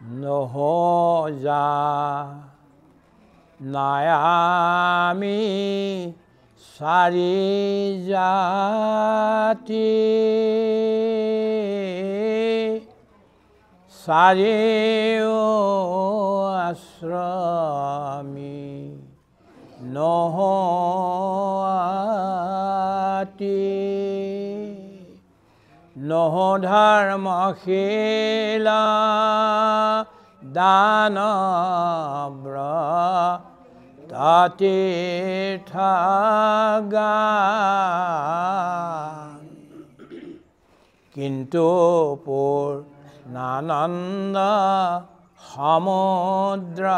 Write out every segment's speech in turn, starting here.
নহজা নায়ামি চাৰি জাতি চাৰিও আশ্ৰমী নহতি নহধৰ্মশীলা দানব্ৰ তীৰ্থগান কিন্তু পূৰ্ণানন্দ সমুদ্ৰৰা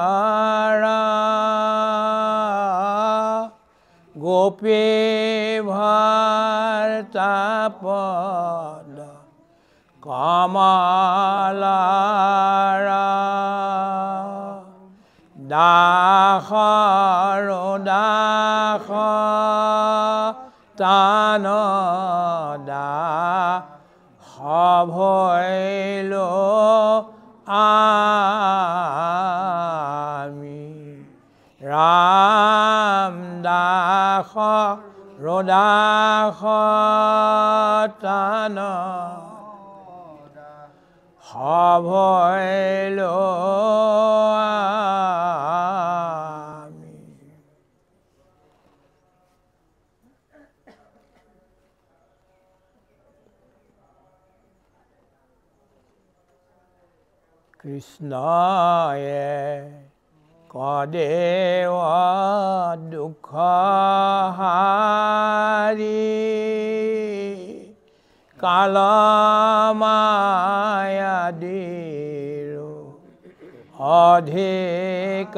গোপী ভাৰ্তাপদ কমলাৰা দাসৰো দাস তানদা সভৈল আমি ৰাম দাস ৰোদাস তান সভৈল আমি কৃষ্ণয়ে কদেৱ দুখ হাৰি কাল মায়াদিৰো অধিকাৰী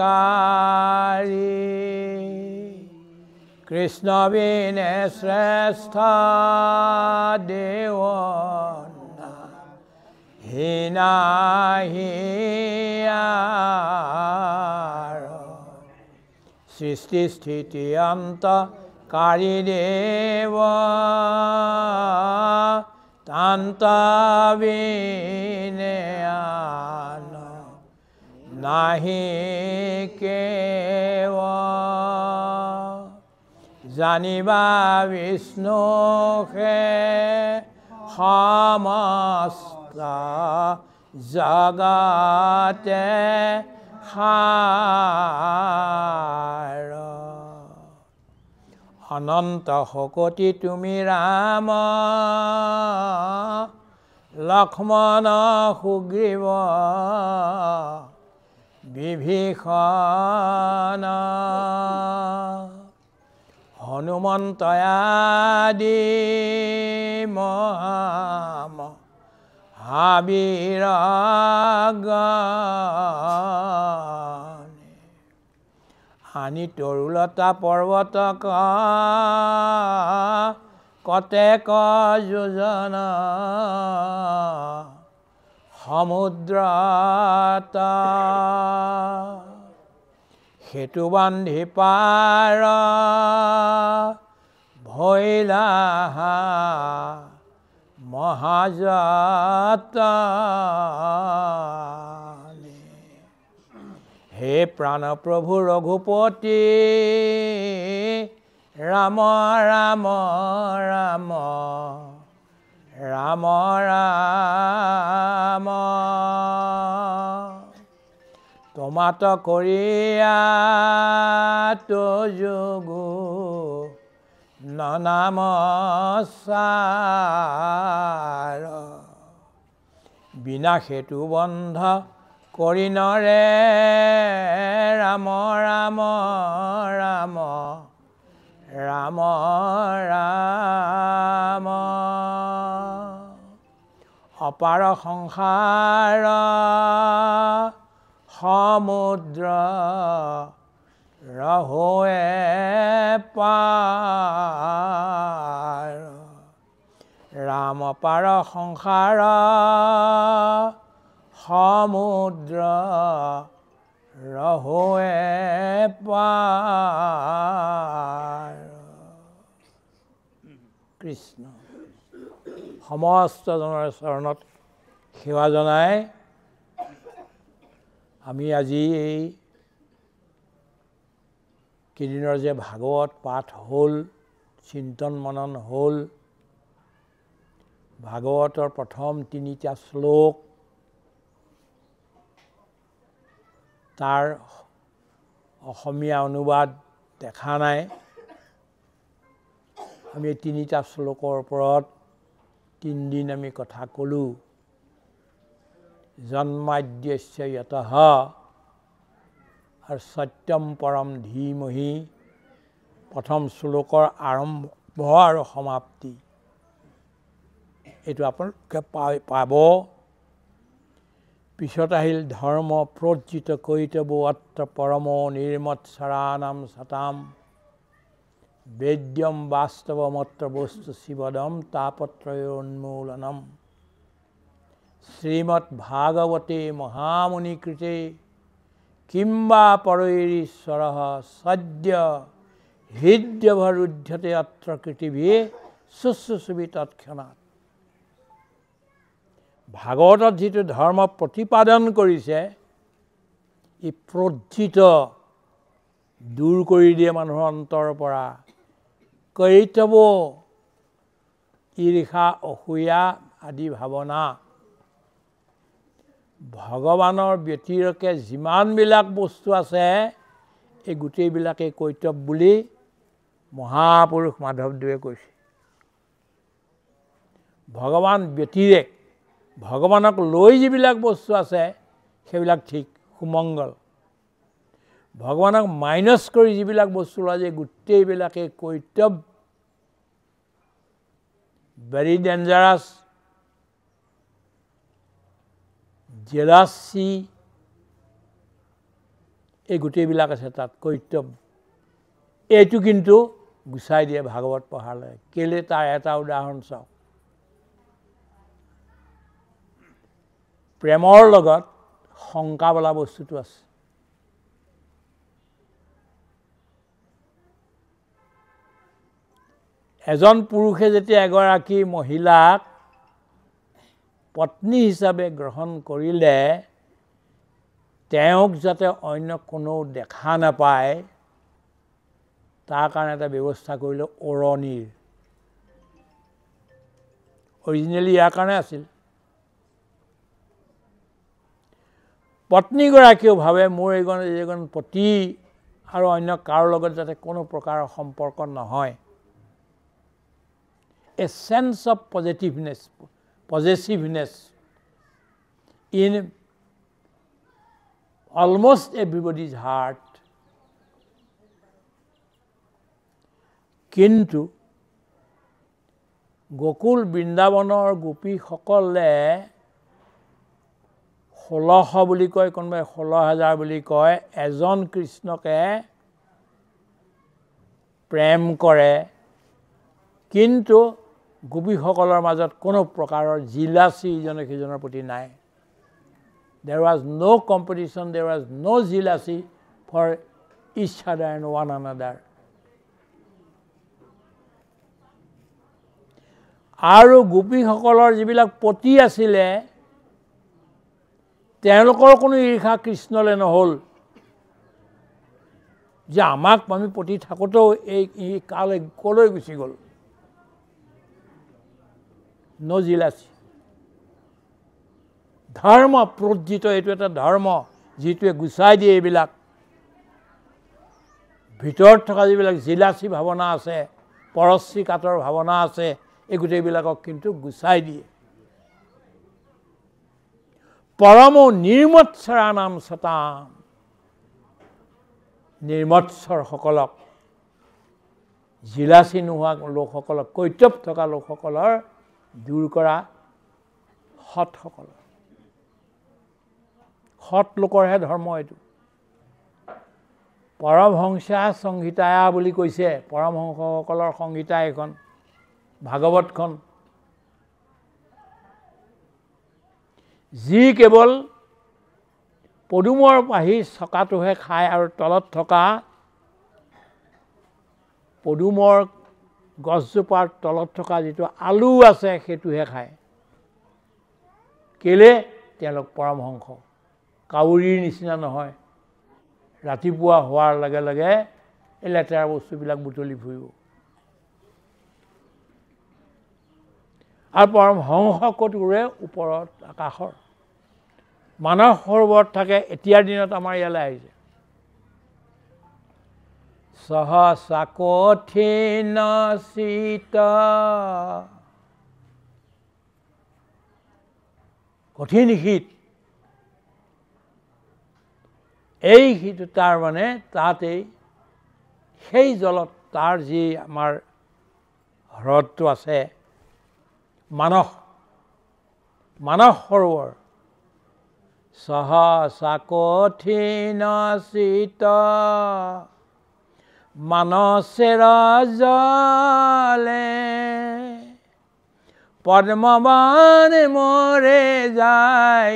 কৃষ্ণ বিনে শ্ৰেষ্ঠ দেৱ হীনাহিয়াৰ সৃষ্টি স্থিতি অন্তকাৰী দেৱ তান্ত বিনে আন নাহি কেৱ জানিবা বিষ্ণুহে সমস্ত জগতে সাৰ অনন্ত শকতি তুমি ৰাম লক্ষ্মণ সুগ্ৰীৱ বিভীষণ হনুমন্ত আদি মহাবীৰগণ আনি তৰুলতা পৰ্বতক কতেক যোজন সমুদ্ৰত সেতু বান্ধি পাৰ ভৈলা মহাযতনে হে প্ৰাণপ্ৰভু ৰঘুপতি ৰাম ৰাম ৰাম ৰাম ৰাম তোমাত কৰিয়া তো যোগো নমস্কাৰ বিনা সেতু বন্ধ কৰি নৰে ৰাম ৰাম ৰাম ৰাম ৰাম অপাৰ সংসাৰ সমুদ্ৰ ৰহোৱে পাৰ ৰাম পাৰ সংসাৰ সমুদ্ৰ ৰহোৱে পাৰ কৃষ্ণ সমস্ত জনৰ চৰণত সেৱা জনাই আমি আজি এই কেইদিনৰ যে ভাগৱত পাঠ হ'ল, চিন্তন মনন হ'ল, ভাগৱতৰ প্ৰথম 3টা শ্লোক তাৰ অসমীয়া অনুবাদ দেখা নাই। আমি 3টা শ্লোকৰ ওপৰত 3 দিন আমি কথা ক'লোঁ। জন্মাদ্যস্য য়তঃ আৰু সত্যম পৰম ধীমহি, প্ৰথম শ্লোকৰ আৰম্ভ আৰু সমাপ্তি। এইটো আপোনালোকে পাব। পিছত আহিল ধৰ্ম প্ৰজ্জিত কৈতব অত্ৰ পৰম নিৰ্মৎসৰাণাম সতাম বেদ্যম বাস্তৱমত্ৰ বস্তু শিৱদম তাপত্ৰয়োন্মূলনম শ্ৰীমৎ ভাগৱতে মহামুনিকৃতে কিম্বা পৰৈৰীশ্বৰঃ সদ্য হৃদ্যভৰুধ্যতে অত্ৰ কৃতিভি শুশ্ৰূষবি তৎক্ষণাৎ। ভাগৱতত যিটো ধৰ্ম প্ৰতিপাদন কৰিছে, ই প্ৰজ্জিত দূৰ কৰি দিয়ে মানুহৰ অন্তৰৰ পৰা কৈতব, ঈৰ্ষা, অসূয়া আদি ভাৱনা। ভগৱানৰ ব্যতিৰেকে যিমানবিলাক বস্তু আছে, এই গোটেইবিলাকেই কৈতব বুলি মহাপুৰুষ মাধৱদেৱে কৈছে। ভগৱান ব্যতিৰেক, ভগৱানক লৈ যিবিলাক বস্তু আছে সেইবিলাক ঠিক সুমংগল। ভগৱানক মাইনাছ কৰি যিবিলাক বস্তু লোৱা যায় গোটেইবিলাকেই কৈতব, ভেৰি ডেঞ্জাৰাছ, জেলাচি, এই গোটেইবিলাক আছে তাত কৈতব। এইটো কিন্তু গুচাই দিয়ে ভাগৱত পঢ়ালে। কেলে তাৰ এটা উদাহৰণ চাওক। প্ৰেমৰ লগত শংকা বোলা বস্তুটো আছে। এজন পুৰুষে যেতিয়া এগৰাকী মহিলাক পত্নী হিচাপে গ্ৰহণ কৰিলে, তেওঁক যাতে অন্য কোনো দেখা নাপায় তাৰ কাৰণে এটা ব্যৱস্থা কৰিলে ওৰণিৰ। অৰিজিনেলি ইয়াৰ কাৰণে আছিল। পত্নীগৰাকীয়েও ভাবে মোৰ এইজন পতি আৰু অন্য কাৰো লগত যাতে কোনো প্ৰকাৰৰ সম্পৰ্ক নহয়। A sense of possessiveness in almost everybody's heart. কিন্তু গোকুল বৃন্দাবনৰ গোপীসকলে 1600 বুলি কয়, কোনোবাই 16,000 বুলি কয়, এজন কৃষ্ণকে প্ৰেম কৰে। কিন্তু গোপীসকলৰ মাজত কোনো প্ৰকাৰৰ জিলাচি ইজনে সিজনৰ প্ৰতি নাই। There was no competition, there was no jealousy for each other and one another. আৰু গোপীসকলৰ যিবিলাক পতি আছিলে তেওঁলোকৰ কোনো ঈৰ্ষা কৃষ্ণলৈ নহ'ল যে আমাক আমি পতি থাকোঁতেও এই কালে কলৈ গুচি গ'ল। নো জিলাচি। ধৰ্ম প্ৰজ্জিত, এইটো এটা ধৰ্ম যিটোৱে গুচাই দিয়ে এইবিলাক। ভিতৰত থকা যিবিলাক জিলাচি ভাৱনা আছে, পৰশ্ৰী কাতৰ ভাৱনা আছে, এই গোটেইবিলাকক কিন্তু গুচাই দিয়ে। পৰম নিৰ্মৎসৰাণাম সতাম, নিৰ্মৎসৰসকলক, জিলাচি নোহোৱা লোকসকলক, কৈতব থকা লোকসকলৰ দূৰ কৰা সৎসকল। সৎ লোকৰহে ধৰ্ম এইটো। পৰমহংসা সংহিতায়া বুলি কৈছে, পৰমহংসকলৰ সংহিতা এখন ভাগৱতখন, যি কেৱল পদুমৰ পাহি চকাটোহে খায় আৰু তলত থকা পদুমৰ গছজোপাৰ তলত থকা যিটো আলু আছে সেইটোহে খায়। কেলে? তেওঁলোক পৰমহংস। কাউৰীৰ নিচিনা নহয় ৰাতিপুৱা হোৱাৰ লগে লগে এই লেতেৰা বস্তুবিলাক বুটলি ফুৰিব আৰু পৰমহংস ক'ত উৰে ওপৰত আকাশৰ মানস সৰোবৰত থাকে এতিয়াৰ দিনত আমাৰ ইয়ালৈ আহিছে সহসা কঠিন শীত কঠিন শীত এই শীত তাৰ মানে তাতেই সেই জলত তাৰ যি আমাৰ হ্ৰদটো আছে মানস সৰোবৰ সহসা কঠিন শীত মানসেৰ জলে পদ্মবান মৰে যায়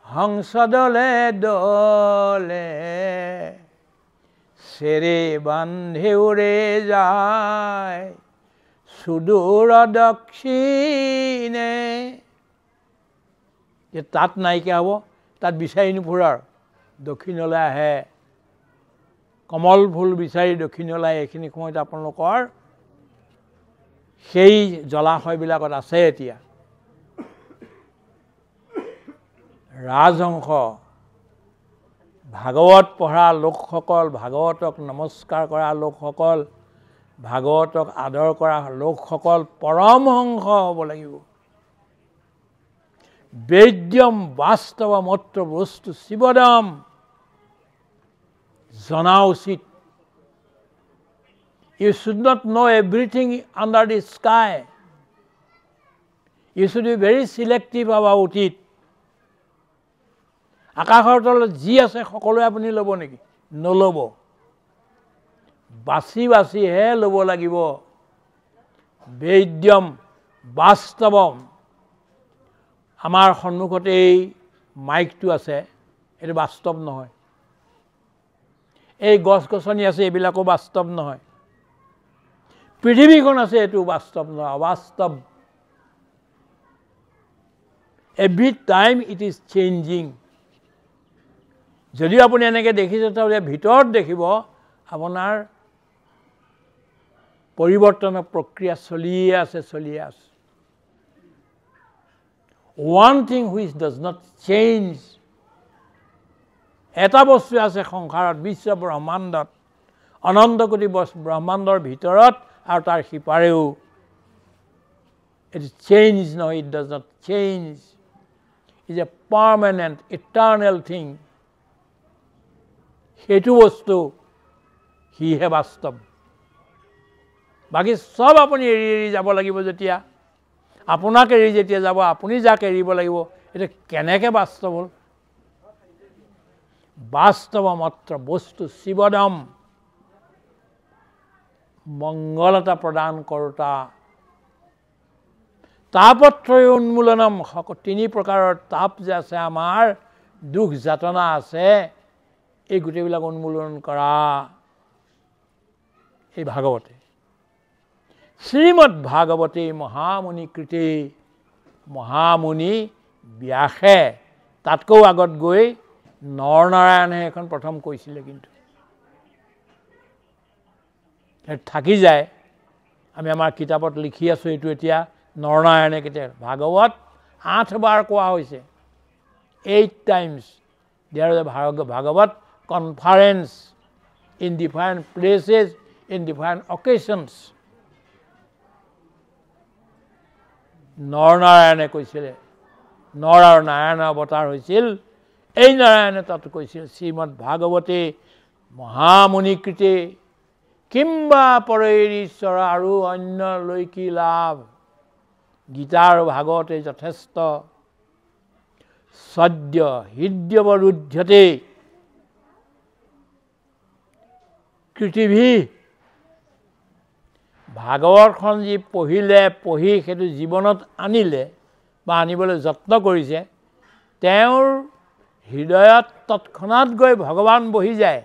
হংস দলে দলে চেৰে বান্ধে উৰে যায় সুদূৰ দক্ষিণে তাত নাইকিয়া হ'ব তাত বিচাৰি নুফুৰাৰ দক্ষিণলৈ আহে কমল ফুল বিচাৰি দক্ষিণলৈ এইখিনি সময়ত আপোনালোকৰ সেই জলাশয়বিলাকত আছে এতিয়া ৰাজহংস ভাগৱত পঢ়া লোকসকল ভাগৱতক নমস্কাৰ কৰা লোকসকল ভাগৱতক আদৰ কৰা লোকসকল পৰমহংস হ'ব লাগিব বেদ্যম বাস্তৱমত্ৰ বস্তু শিৱদম জনা উচিত You should not know everything under the sky. You should be very selective about it. আকাশৰ তলত যি আছে সকলোৱে আপুনি ল'ব নেকি নল'ব বাছি বাছিহে ল'ব লাগিব বেদ্যম বাস্তৱম আমাৰ সন্মুখতে এই মাইকটো আছে এইটো বাস্তৱ নহয় এই গছ গছনি আছে এইবিলাকো বাস্তৱ নহয় পৃথিৱীখন আছে এইটো বাস্তৱ নহয় অবাস্তৱ every time it is changing যদিও আপুনি এনেকৈ দেখিছে তাহলে ভিতৰত দেখিব আপোনাৰ পৰিৱৰ্তনৰ প্ৰক্ৰিয়া চলিয়ে আছে one thing which does not change এটা বস্তু আছে সংসাৰত বিশ্ব ব্ৰহ্মাণ্ডত অনন্ত কোটি ব্ৰহ্মাণ্ডৰ ভিতৰত আৰু তাৰ সিপাৰেও it changes no it does not change it is a permanent eternal thing সেইটো বস্তু হিহে বাস্তৱ বাকি সব আপুনি এৰি যাব লাগিব যেতিয়া আপোনাক এৰি যেতিয়া যাব আপুনি যাক এৰিব লাগিব এটা কেনেকৈ বাস্তৱ হ'ল বাস্তৱ মাত্ৰ বস্তু শিৱদম মংগলতা প্ৰদান কৰোতা তাপত্ৰয় উন্মূলনম তিনি প্ৰকাৰৰ তাপ যে আছে আমাৰ দুখ যাতনা আছে এই গোটেইবিলাক উন্মূলন কৰা এই ভাগৱতে শ্ৰীমদ ভাগৱতে মহামুনি কৃতে মহামুনি ব্যাসে তাতকৈ আগত গৈ নৰনাৰায়ণে এখন প্ৰথম কৈছিলে কিন্তু থাকি যায় আমি আমাৰ কিতাপত লিখি আছো এইটো এতিয়া নৰনাৰায়ণে কেতিয়া ভাগৱত 8 বাৰ কোৱা হৈছে 8 times there is a Bhagavat conference in different places in different occasions নৰনাৰায়ণে কৈছিলে নৰ আৰু নাৰায়ণ অৱতাৰ হৈছিল এই নাৰায়ণে তাত কৈছিল শ্ৰীমদ ভাগৱতে মহামুনিকৃতে কিম্বা পৰৈৰীশ্বৰ আৰু অন্য লৈকি লাভ গীতা আৰু ভাগৱতে যথেষ্ট সদ্য হৃদয়বৰুদ্ধতে পৃথিৱী ভাগৱতখন যি পঢ়ি সেইটো জীৱনত আনিলে বা আনিবলৈ যত্ন কৰিছে তেওঁৰ হৃদয়ত তৎক্ষণাৎ গৈ ভগৱান বহি যায়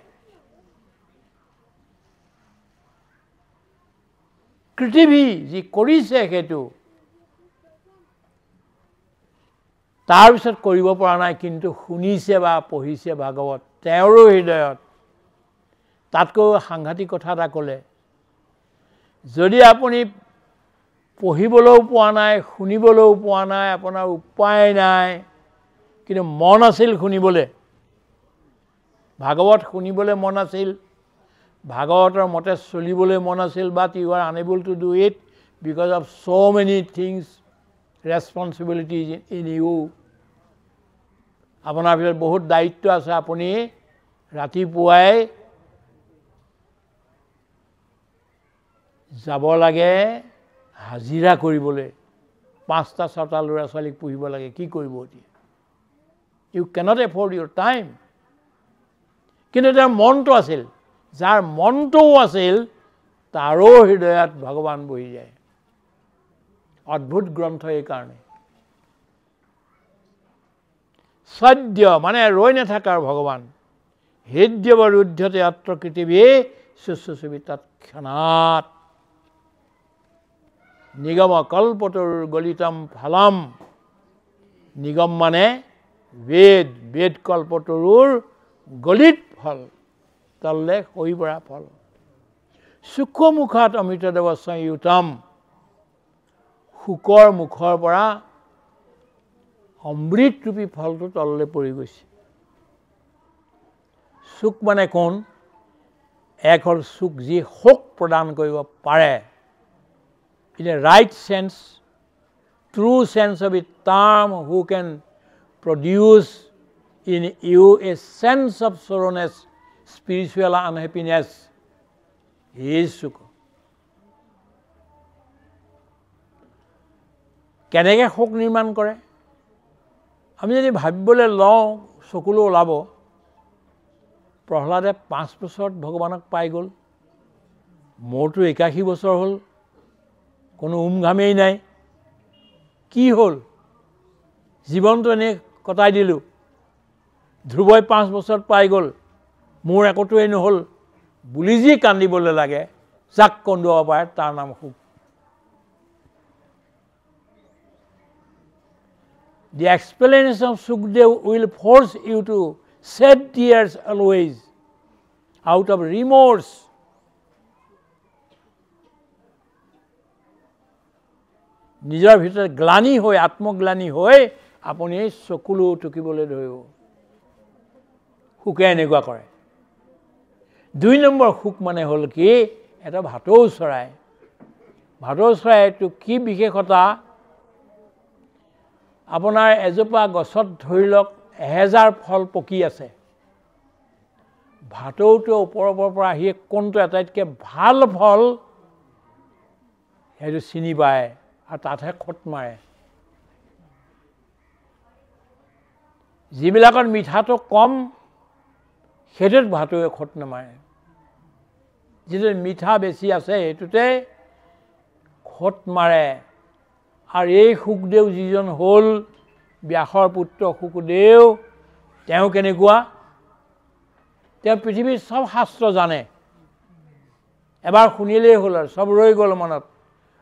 পৃথিৱী যি কৰিছে সেইটো তাৰপিছত কৰিব পৰা নাই কিন্তু শুনিছে বা পঢ়িছে ভাগৱত তেওঁৰো হৃদয়ত তাতকৈ সাংঘাতিক কথা এটা ক'লে যদি আপুনি পঢ়িবলৈও পোৱা নাই শুনিবলৈও পোৱা নাই আপোনাৰ উপায় নাই কিন্তু মন আছিল শুনিবলৈ ভাগৱত শুনিবলৈ মন আছিল ভাগৱতৰ মতে চলিবলৈ মন আছিল but you are unable to do it because of so many things responsibilities in you আপোনাৰ ভিতৰত বহুত দায়িত্ব আছে আপুনি ৰাতিপুৱাই যাব লাগে হাজিৰা কৰিবলৈ 5টা 6টা ল'ৰা ছোৱালীক পঢ়িব লাগে কি কৰিব এতিয়া you cannot afford your time কিন্তু তাৰ মনটো আছিল যাৰ মনটো আছিল তাৰো হৃদয়ত ভগৱান বহি যায় অদ্ভুত গ্ৰন্থ এই কাৰণে সদ্য মানে ৰৈ নাথাকাৰ ভগৱান হৃদয়বৰুদ্ধতে অত্ৰ কৃতিবী শুশ্ৰূষবি তৎক্ষণাৎ নিগম কল্পতৰুৰ গলিতম ফলম নিগম মানে বেদ কল্পতৰুৰ গলিত ফল তললে হৈ পৰা ফল সুখমুখত অমৃতদেৱ সংযুতম শুকৰ মুখৰ পৰা অমৃত ৰূপী ফলটো তললৈ পৰি গৈছে সুখ মানে কোন এক হ'ল সুখ যি সুখ প্ৰদান কৰিব পাৰে in a right sense true sense of it term who can produce in you a sense of sorrowness spiritual unhappiness he is sukha কেনেকৈ সুখ নিৰ্মাণ কৰে আমি যদি ভাবিবলৈ লওঁ চকুলো ওলাব প্ৰহ্লাদে 5 বছৰত ভগৱানক পাই গ'ল মোৰতো 81 বছৰ হ'ল কোনো উমঘামেই নাই কি হ'ল জীৱনটো এনে কটাই দিলোঁ ধ্ৰুৱই 5 বছৰত পাই গ'ল মোৰ একোটোৱেই নহ'ল বুলি যি কান্দিবলৈ লাগে যাক কন্দুৱাব পাৰে তাৰ নাম সুখ The explanation of Sukdev will force you to shed tears always out of remorse. নিজৰ ভিতৰত গ্লানি হৈ আত্মগ্লানি হৈ আপুনি চকুলো টুকিবলৈ ধৰিব সুখে এনেকুৱা কৰে 2 নম্বৰ সুখ মানে হ'ল কি এটা ভাটৌ চৰাইটো কি বিশেষতা আপোনাৰ এজোপা গছত ধৰি লওক 1000 ফল পকি আছে ভাটৌটো ওপৰৰ পৰা আহি কোনটো আটাইতকৈ ভাল ফল সেইটো চিনি পায় আৰু তাতহে খট মাৰে যিবিলাকৰ মিঠাটো কম সেইটোত ভাটৌৱে খট নামাৰে যিটো মিঠা বেছি আছে সেইটোতে খট মাৰে আৰু এই সুখদেৱ যিজন হ'ল ব্যাসৰ পুত্ৰ সুখদেৱ তেওঁ কেনেকুৱা তেওঁ পৃথিৱীৰ সব শাস্ত্ৰ জানে এবাৰ শুনিলেই হ'ল আৰু সব ৰৈ গ'ল মনত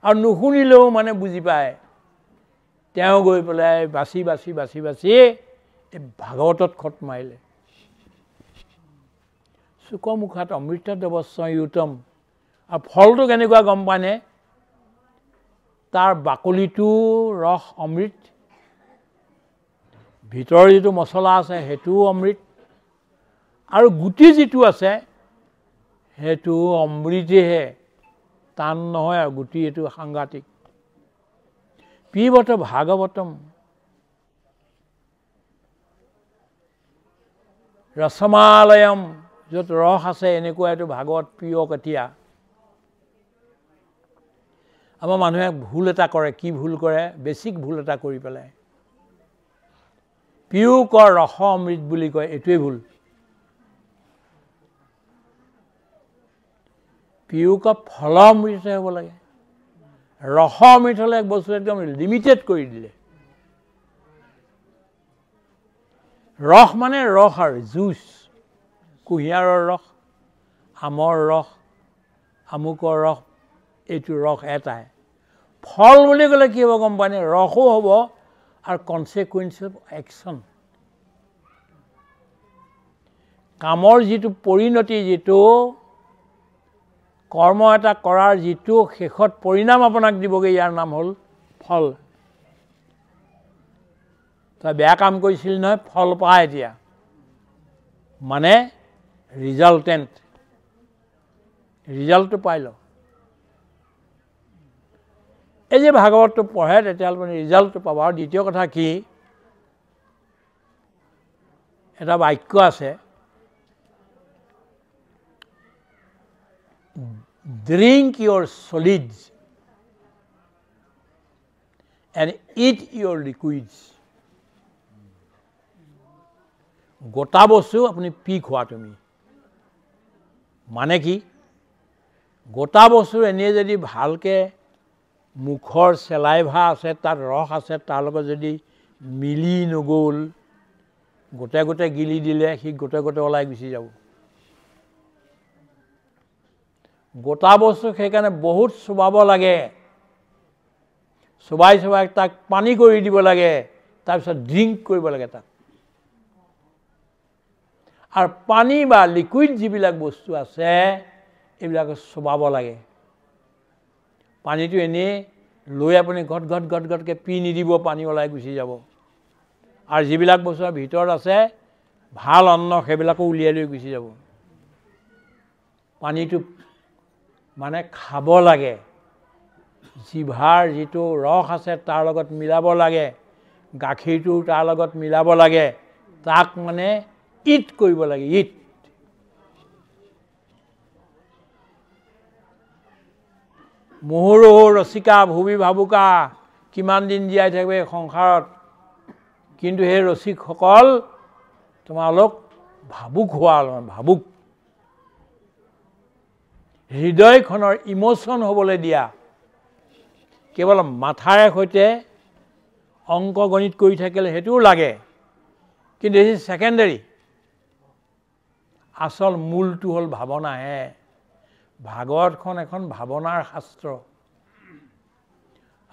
আৰু নুশুনিলেও মানে বুজি পায় তেওঁ গৈ পেলাই বাছি এই ভাগৱতত খট মাৰিলে সুখমুখত অমৃতদেৱ সংযুতম আৰু ফলটো কেনেকুৱা গম পায়নে তাৰ বাকলিটো ৰস অমৃত ভিতৰৰ যিটো মছলা আছে সেইটোও অমৃত আৰু গুটি যিটো আছে সেইটো অমৃতেহে টান নহয় আৰু গুটি এইটো সাংঘাতিক পিবত ভাগৱতম ৰসমালয়ম য'ত ৰস আছে এনেকুৱা এইটো ভাগৱত প্ৰিয় কেতিয়া আমাৰ মানুহে ভুল এটা কৰে কি ভুল কৰে বেছিক ভুল এটা কৰি পেলায় পিয়ুক ৰস অমৃত বুলি কয় এইটোৱে ভুল পিয়ুক ফল অমৃত হ'ব লাগে ৰস অমৃত হ'লে এক বস্তু একদম লিমিটেড কৰি দিলে ৰস মানে ৰস আৰু জুচ কুঁহিয়াৰৰ ৰস আমৰ ৰস আমুকৰ ৰস এইটো ৰস এটাই ফল বুলি ক'লে কি হ'ব গম পায়নে ৰসো হ'ব are consequences of action. কামৰ যিটো পৰিণতি যিটো কৰ্ম এটা কৰাৰ যিটো শেষত পৰিণাম আপোনাক দিবগে ইয়াৰ নাম হ'ল ফল তই বেয়া কাম কৰিছিল নহয় ফল পা এতিয়া মানে ৰিজাল্টেন্ট ৰিজাল্টটো পাইল এই যে ভাগৱতটো পঢ়ে তেতিয়াহ'লে মানে ৰিজাল্টটো পাব আৰু দ্বিতীয় কথা কি এটা বাক্য আছে drink your solids and eat your liquids. গোটা বস্তু আপুনি পি খোৱা তুমি মানে কি গোটা বস্তু এনে যদি ভালকে মুখৰ সেলাইভা আছে তাত ৰস আছে তাৰ লগত যদি মিলি নগল গোটে গোটে গিলি দিলে সি গোটে গোটে ওলাই গুচি যাব গোটা বস্তু সেইকাৰণে বহুত চুবাব লাগে চুবাই চুবাই তাক পানী কৰি দিব লাগে তাৰপিছত ড্ৰিংক কৰিব লাগে তাক আৰু পানী বা লিকুইড যিবিলাক বস্তু আছে এইবিলাক চুবাব লাগে পানীটো এনে লৈ আপুনি ঘট ঘট ঘট ঘটকে পি নিদিব পানী ওলাই গুচি যাব আৰু যিবিলাক বস্তুৰ ভিতৰত আছে ভাল অন্ন সেইবিলাকো উলিয়াই লৈ গুচি যাব পানীটো মানে খাব লাগে জিভাৰ যিটো ৰস আছে তাৰ লগত মিলাব লাগে গাখীৰটো তাৰ লগত মিলাব লাগে তাক মানে ইট কৰিব লাগে ইট মোহৰো ৰসিকা ভুবি ভাবুকা কিমান দিন জীয়াই থাকিবে সংসাৰত কিন্তু সেই ৰসিকসকল তোমালোক ভাবুক হোৱা ভাবুক হৃদয়খনৰ ইমোশন হ'বলৈ দিয়া কেৱল মাথাৰে সৈতে অংক গণিত কৰি থাকিলে হেতুও লাগে কিন্তু এই সেকেন্ডাৰী আসল মূলটো হ'ল ভাৱনাহে ভাগৱতখন এখন ভাৱনাৰ শাস্ত্ৰ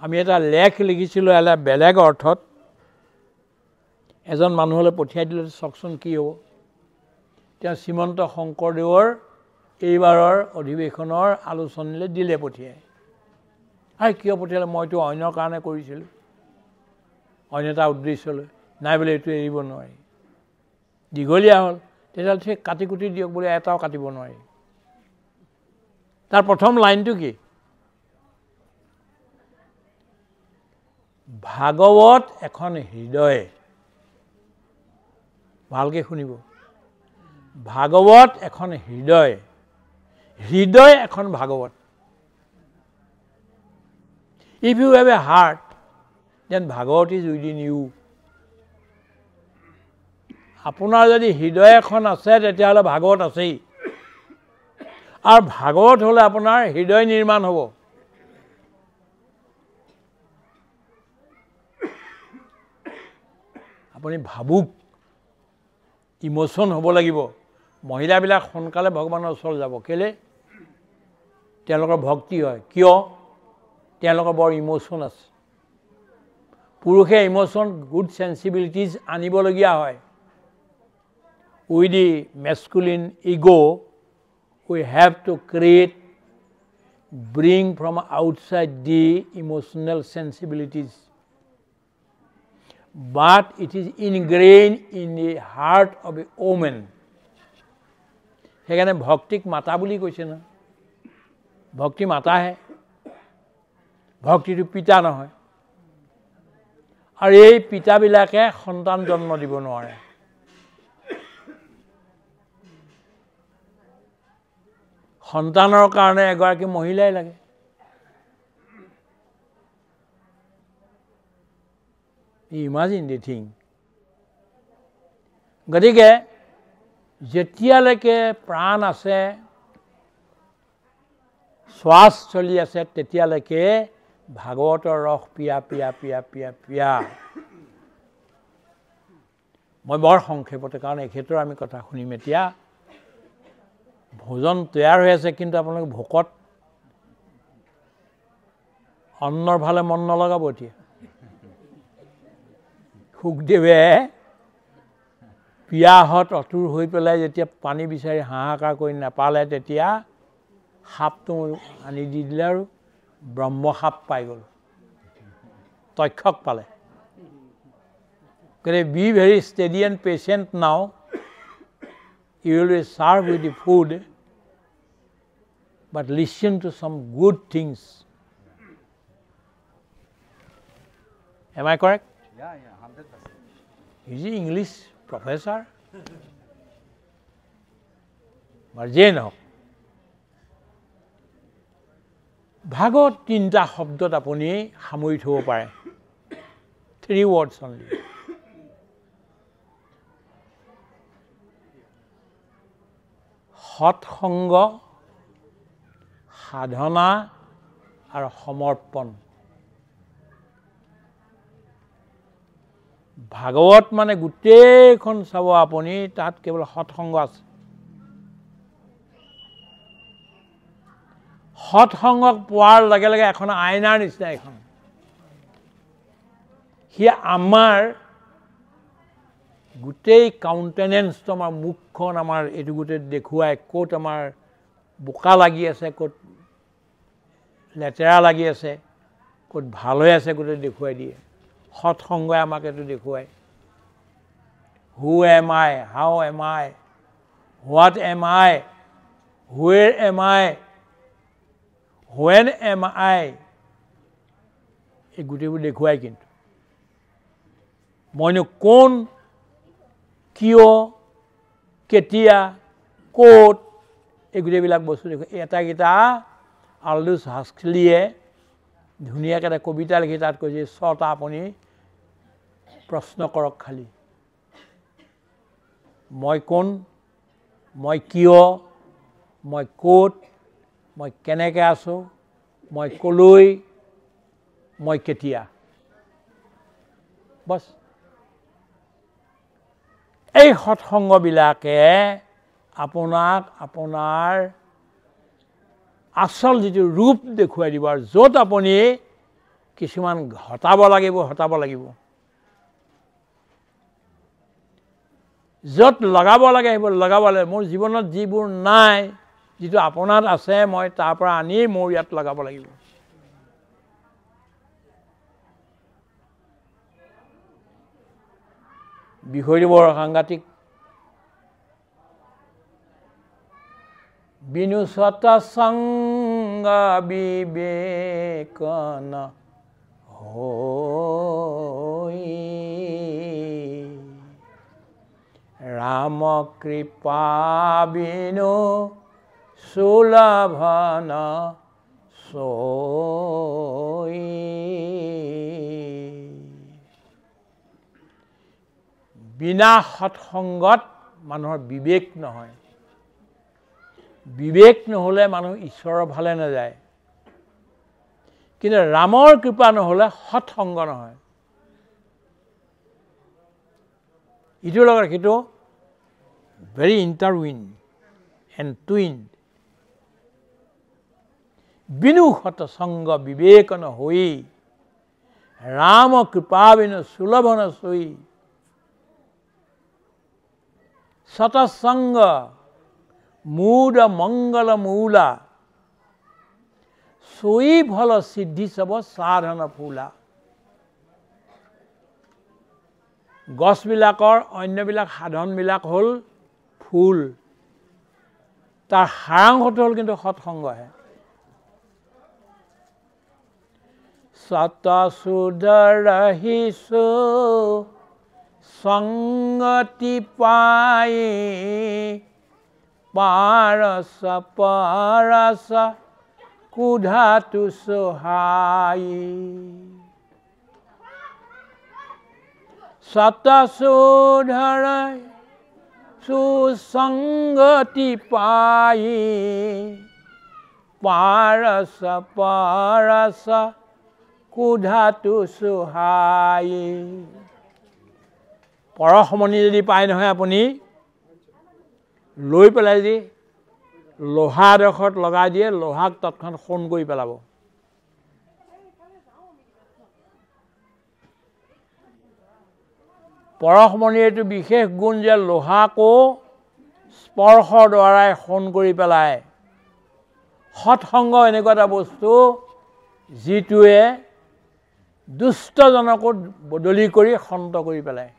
আমি এটা লেখ লিখিছিলোঁ এলা বেলেগ অৰ্থত এজন মানুহলৈ পঠিয়াই দিলে চকচোন কি হ'ব তেওঁ শ্ৰীমন্ত শংকৰদেৱৰ এইবাৰৰ অধিৱেশনৰ আলোচনীলৈ দিলে পঠিয়াই আৰু কিয় পঠিয়ালে মইতো অন্যৰ কাৰণে কৰিছিলোঁ অন্য এটা উদ্দেশ্যলৈ নাই বোলে এইটো এৰিব নোৱাৰি দীঘলীয়া হ'ল তেতিয়াহ'লে ঠিক কাটি কুটি দিয়ক বোলে এটাও কাটিব নোৱাৰি তাৰ প্ৰথম লাইনটো কি ভাগৱত এখন হৃদয় ভালকৈ শুনিব ভাগৱত এখন হৃদয় হৃদয় এখন Bhagavat if you have a heart then Bhagavat is within you আপোনাৰ যদি হৃদয় এখন আছে তেতিয়াহ'লে ভাগৱত আছেই আৰু ভাগৱত হ'লে আপোনাৰ হৃদয় নিৰ্মাণ হ'ব আপুনি ভাবুক ইমোশন হ'ব লাগিব মহিলাবিলাক সোনকালে ভগৱানৰ ওচৰলৈ যাব কেলে তেওঁলোকৰ ভক্তি হয় কিয় তেওঁলোকৰ বৰ ইমোশন আছে পুৰুষে ইমোশন গুড সেন্সিবিলিটিজ আনিবলগীয়া হয় with the masculine ego we have to bring from outside the emotional sensibilities but it is ingrained in the heart of a woman সেইকাৰণে ভক্তিক মাতা বুলি কৈছে না ভক্তি মাতাহে ভক্তিটো পিতা নহয় আৰু এই পিতাবিলাকে সন্তান জন্ম দিব নোৱাৰে সন্তানৰ কাৰণে এগৰাকী মহিলাই লাগে ইমাজিন দি থিং গতিকে যেতিয়ালৈকে প্ৰাণ আছে শ্বাস চলি আছে তেতিয়ালৈকে ভাগৱতৰ ৰস পিয়া পিয়া পিয়া পিয়া পিয়া মই বৰ সংক্ষেপতে কাৰণ এই ক্ষেত্ৰত আমি কথা শুনিম এতিয়া ভোজন তৈয়াৰ হৈ আছে কিন্তু আপোনালোকে ভোকত অন্নৰ ফালে মন নলগাব এতিয়া সুখদেৱে পিয়াহত অতুৰ হৈ পেলাই যেতিয়া পানী বিচাৰি হাহাকাৰ কৰি নাপালে তেতিয়া সাপটো আনি দি দিলে আৰু ব্ৰহ্মসাপ পাই গ'ল তক্ষক পালে গতিকে B very steady and patient নাও you will be served with the food but listen to some good things am I correct? Yeah 100%. Is he English professor? Marjane ho. Bhagavad tinta শব্দত আপুনি সামৰি থব পাৰে 3 words only সৎসংগ সাধনা আৰু সমৰ্পণ ভাগৱত মানে গোটেইখন চাব আপুনি তাত কেৱল সৎসংগ আছে সৎসংগক পোৱাৰ লগে লগে এখন আইনাৰ নিচিনা এখন হি আমাৰ গোটেই কাউন্টেনেন্সটো আমাৰ মুখখন আমাৰ এইটো গোটেই দেখুৱাই ক'ত আমাৰ বোকা লাগি আছে ক'ত লেতেৰা লাগি আছে ক'ত ভাল হৈ আছে গোটেই দেখুৱাই দিয়ে সৎসংগই আমাক এইটো দেখুৱায় who am I how am I what am I where am I when am I এই গোটেইবোৰ দেখুৱায় কিন্তু মইনো কোন কিয় কেতিয়া ক'ত এই গোটেইবিলাক বস্তু দেখুৱায় এটাকেইটা আলডোছ হাক্সলীয়ে ধুনীয়াকৈ এটা কবিতা লিখি তাত কৈছে 6টা আপুনি প্ৰশ্ন কৰক খালি মই কোন মই কিয় মই ক'ত মই কেনেকৈ আছোঁ মই ক'লৈ মই কেতিয়া বস এই সৎসংগবিলাকে আপোনাক আপোনাৰ আচল যিটো ৰূপ দেখুৱাই দিব আৰু য'ত আপুনি কিছুমান ঘটাব লাগিব য'ত লগাব লাগে সেইবোৰ লগাব লাগে মোৰ জীৱনত যিবোৰ নাই যিটো আপোনাত আছে মই তাৰ পৰা আনি মোৰ ইয়াত লগাব লাগিব বিষয়টো বৰ সাংঘাতিক বিনু সতসংগ বিবেকন হৈ ৰাম কৃপা বিনু সুলভন সৈ বিনা সৎসংগত মানুহৰ বিবেক নহয় বিবেক নহলে মানুহ ঈশ্বৰৰ ভালে নাযায় কিন্তু ৰামৰ কৃপা নহলে সৎসংগ নহয় ইটোৰ লগত সিটো ভেৰি ইণ্টাৰউইন এণ্ড টুইন বিনু সৎসংগ বিবেকন হৈ ৰাম কৃপা বিনু সুলভন সৈ সতসংগ মূঢ় মঙ্গল মূলা সৈ ফল সিদ্ধি সব সাধন ফুলা গছবিলাকৰ অন্যবিলাক সাধনবিলাক হ'ল ফুল তাৰ সাৰাংশটো হ'ল কিন্তু সৎসংগহে সত সুধৰ ৰহিছো সংগতি পাই পাৰস পৰস কুধাতু সোহাই সতসুধৰ সুসংগতি পাই পাৰস পৰস কুধাতু সোহাই পৰশমণি যদি পায় নহয় আপুনি লৈ পেলাই যদি লোহা ডোখৰত লগাই দিয়ে লোহাক তৎক্ষণ সোণ কৰি পেলাব পৰশমণিৰ এইটো বিশেষ গুণ যে লোহাকো স্পৰ্শৰ দ্বাৰাই সোণ কৰি পেলায়। সৎসংগ এনেকুৱা এটা বস্তু যিটোৱে দুষ্টজনকো বদলি কৰি সন্ত কৰি পেলায়।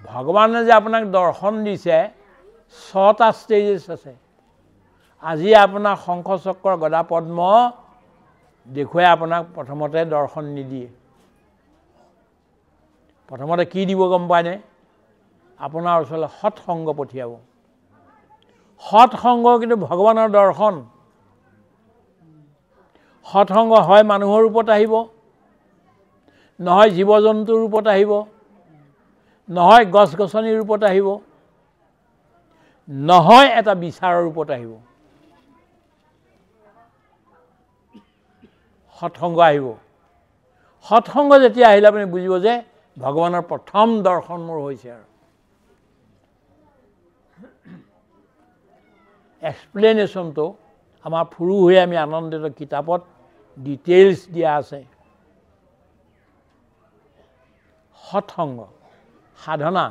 ভগৱানে যে আপোনাক দৰ্শন দিছে 6টা ষ্টেজেছ আছে। আজি আপোনাক শংখ চক্ৰ গদা পদ্ম দেখুৱাই আপোনাক প্ৰথমতে দৰ্শন নিদিয়ে। প্ৰথমতে কি দিব গম পায়নে? আপোনাৰ ওচৰলৈ সৎসংগ পঠিয়াব। সৎসংগ কিন্তু ভগৱানৰ দৰ্শন। সৎসংগ হয় মানুহৰ ৰূপত আহিব, নহয় জীৱ জন্তুৰ ৰূপত আহিব, নহয় গছ গছনিৰ ৰূপত আহিব, নহয় এটা বিচাৰৰ ৰূপত আহিব। সৎসংগ আহিব। সৎসংগ যেতিয়া আহিলে আপুনি বুজিব যে ভগৱানৰ প্ৰথম দৰ্শন মোৰ হৈছে। আৰু এক্সপ্লেনেশ্যনটো আমাৰ ফুৰু হৈ আমি আনন্দিত কিতাপত ডিটেইলছ দিয়া আছে। সৎসংগ সাধনা।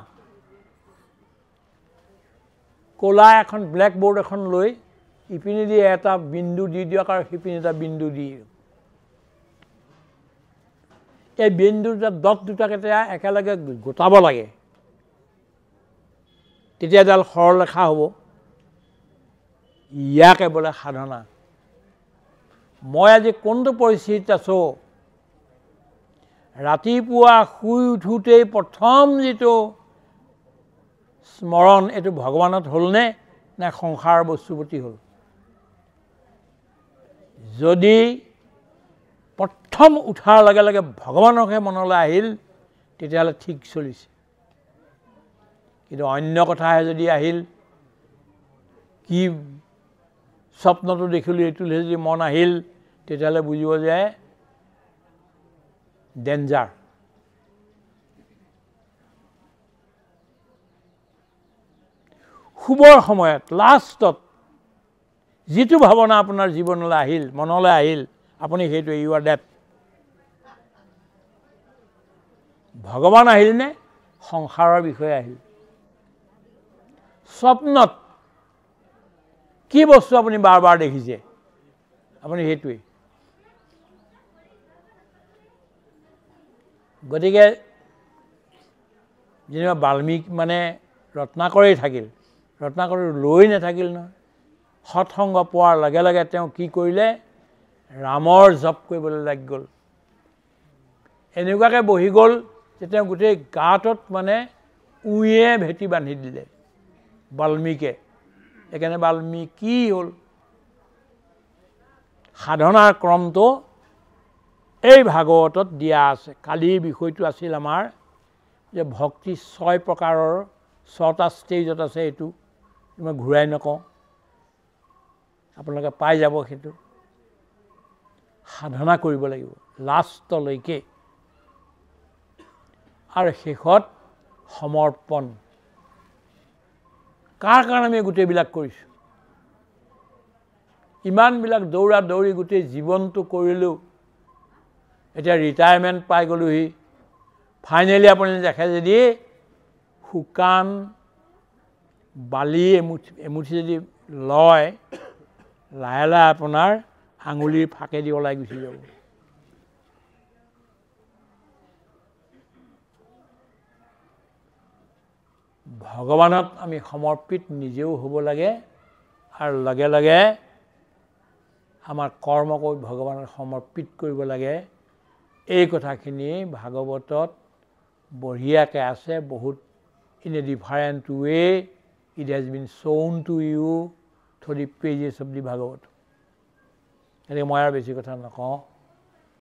ক'লা এখন ব্লেকবোৰ্ড এখন লৈ ইপিনেদি এটা বিন্দু দি দিয়ক আৰু সিপিনে এটা বিন্দু দি দিয়ক। এই বিন্দু দুটা ডট দুটাকে একেলগে গোটাব লাগে, তেতিয়া এডাল সৰলৰেখা হ'ব। ইয়াকে বোলে সাধনা। মই আজি কোনটো পৰিস্থিতিত আছোঁ? ৰাতিপুৱা শুই উঠোঁতেই প্ৰথম যিটো স্মৰণ এইটো ভগৱানত হ'লনে নে সংসাৰৰ বস্তুৰ প্ৰতি হ'ল? যদি প্ৰথম উঠাৰ লগে লগে ভগৱানকহে মনলৈ আহিল তেতিয়াহ'লে ঠিক চলিছে। কিন্তু অন্য কথাহে যদি আহিল, কি স্বপ্নটো দেখিলোঁ এইটোলৈ যদি মন আহিল তেতিয়াহ'লে বুজিব যে ডেঞ্জাৰ। শুবৰ সময়ত লাষ্টত যিটো ভাৱনা আপোনাৰ জীৱনলৈ আহিল, মনলৈ আহিল, আপুনি সেইটো ইউ আৰ ডেড। ভগৱান আহিল নে সংসাৰৰ বিষয়ে আহিল? স্বপ্নত কি বস্তু আপুনি বাৰ বাৰ দেখিছে? আপুনি সেইটোৱেই। গতিকে যেনিবা বাল্মীকি মানে ৰত্নাকৰেই থাকিল, ৰত্নাকৰ লৈ নাথাকিল নহয়। সৎসংগ পোৱাৰ লগে লগে তেওঁ কি কৰিলে? ৰামৰ জপ কৰিবলৈ লাগি গ'ল। এনেকুৱাকৈ বহি গ'ল যে তেওঁ গোটেই গাটোত মানে উঁয়ে ভেটি বান্ধি দিলে বাল্মীকে। সেইকাৰণে বাল্মীকি হ'ল। সাধনাৰ ক্ৰমটো এই ভাগৱতত দিয়া আছে। কালিৰ বিষয়টো আছিল আমাৰ যে ভক্তি 6 প্ৰকাৰৰ 6টা ষ্টেজত আছে। এইটো মই ঘূৰাই নকওঁ, আপোনালোকে পাই যাব। সেইটো সাধনা কৰিব লাগিব লাষ্টলৈকে। আৰু শেষত সমৰ্পণ। কাৰ কাৰণে আমি গোটেইবিলাক কৰিছোঁ? ইমানবিলাক দৌৰা দৌৰি গোটেই জীৱনটো কৰিলোঁ, এতিয়া ৰিটায়াৰমেণ্ট পাই গ'লোহি। ফাইনেলি আপুনি দেখে যদি শুকান বালি এমুঠি যদি লয়, লাহে লাহে আপোনাৰ আঙুলিৰ ফাকেদি ওলাই গুচি যাব। ভগৱানত আমি সমৰ্পিত নিজেও হ'ব লাগে, আৰু লগে লগে আমাৰ কৰ্মকো ভগৱানক সমৰ্পিত কৰিব লাগে। এই কথাখিনি ভাগৱতত বঢ়িয়াকৈ আছে। বহুত in a different way it has been shown to you through the pages of the Bhagavat. গতিকে মই আৰু বেছি কথা নকওঁ।